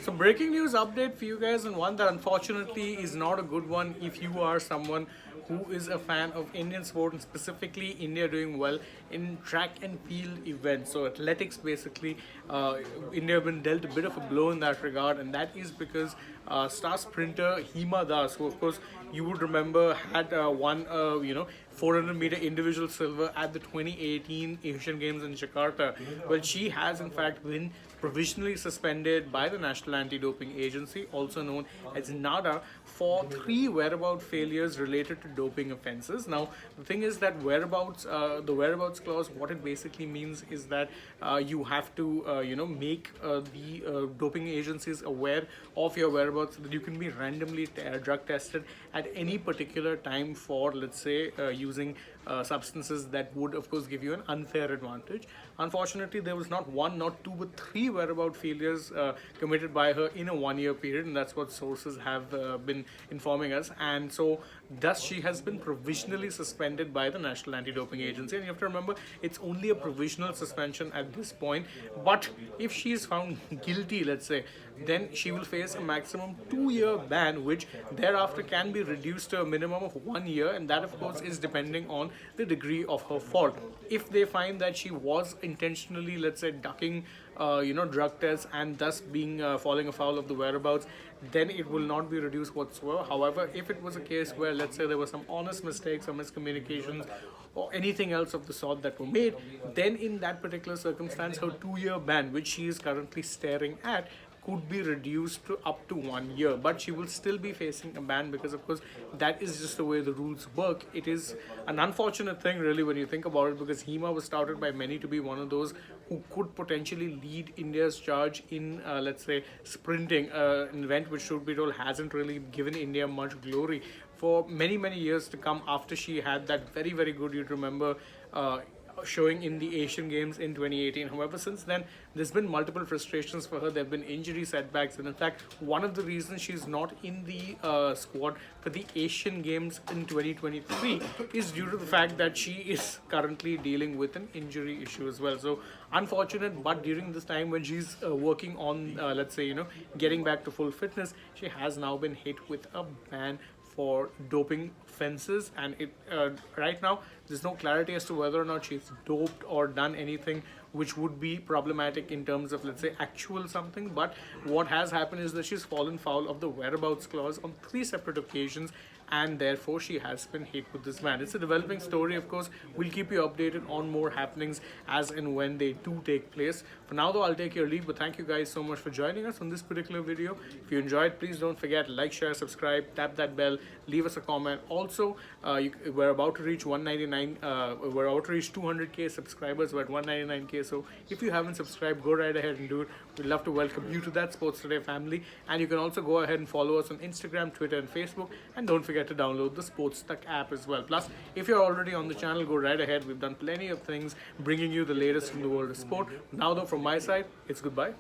So breaking news update for you guys, and one that unfortunately is not a good one if you are someone who is a fan of Indian sport, and specifically India doing well in track and field events. So athletics, basically, India have been dealt a bit of a blow in that regard, and that is because star sprinter Hima Das, who of course you would remember had won 400-meter individual silver at the 2018 Asian Games in Jakarta. Well, she has in fact been provisionally suspended by the National Anti-Doping Agency, also known as NADA, for 3 whereabout failures related to doping offences. Now, the thing is that the whereabouts clause, what it basically means is that you have to, make the doping agencies aware of your whereabouts so that you can be randomly drug tested at any particular time for, let's say, using substances that would, of course, give you an unfair advantage. Unfortunately, there was not one, not two, but 3 whereabout failures committed by her in a 1-year period, and that's what sources have been informing us. And so thus she has been provisionally suspended by the National Anti-Doping Agency, and you have to remember it's only a provisional suspension at this point. But if she is found guilty, let's say, then she will face a maximum 2-year ban, which thereafter can be reduced to a minimum of 1 year, and that of course is depending on the degree of her fault. If they find that she was intentionally, let's say, ducking drug tests and thus being falling afoul of the whereabouts, then it will not be reduced whatsoever. However, if it was a case where, let's say, there were some honest mistakes or miscommunications or anything else of the sort that were made, then in that particular circumstance, her 2-year ban, which she is currently staring at, could be reduced to up to 1 year, but she will still be facing a ban because, of course, that is just the way the rules work. It is an unfortunate thing, really, when you think about it, because Hima was touted by many to be one of those who could potentially lead India's charge in, let's say, sprinting, an event which, should be told, hasn't really given India much glory for many, many years to come after she had that very, very good, you'd remember, showing in the Asian Games in 2018. However, since then, there's been multiple frustrations for her. There have been injury setbacks, and in fact, one of the reasons she's not in the squad for the Asian Games in 2023 is due to the fact that she is currently dealing with an injury issue as well. So, unfortunate, but during this time when she's working on, let's say, getting back to full fitness, she has now been hit with a ban for doping offences, and it right now there's no clarity as to whether or not she's doped or done anything which would be problematic in terms of, let's say, actual something. But what has happened is that she's fallen foul of the whereabouts clause on 3 separate occasions, and therefore she has been hit with this ban. It's a developing story, of course. We'll keep you updated on more happenings as and when they do take place. For now though, I'll take your leave, but thank you guys so much for joining us on this particular video. If you enjoyed, please don't forget, like, share, subscribe, tap that bell, leave us a comment. Also, we're about to reach 199 we're about to reach 200k subscribers. We're at 199k, so if you haven't subscribed, go right ahead and do it. We'd love to welcome you to that Sports Today family, and you can also go ahead and follow us on Instagram, Twitter and Facebook, and don't forget to download the AajTak app as well. Plus, if you're already on the channel, go right ahead. We've done plenty of things bringing you the latest from the world of sport. Now though, from my side, it's goodbye.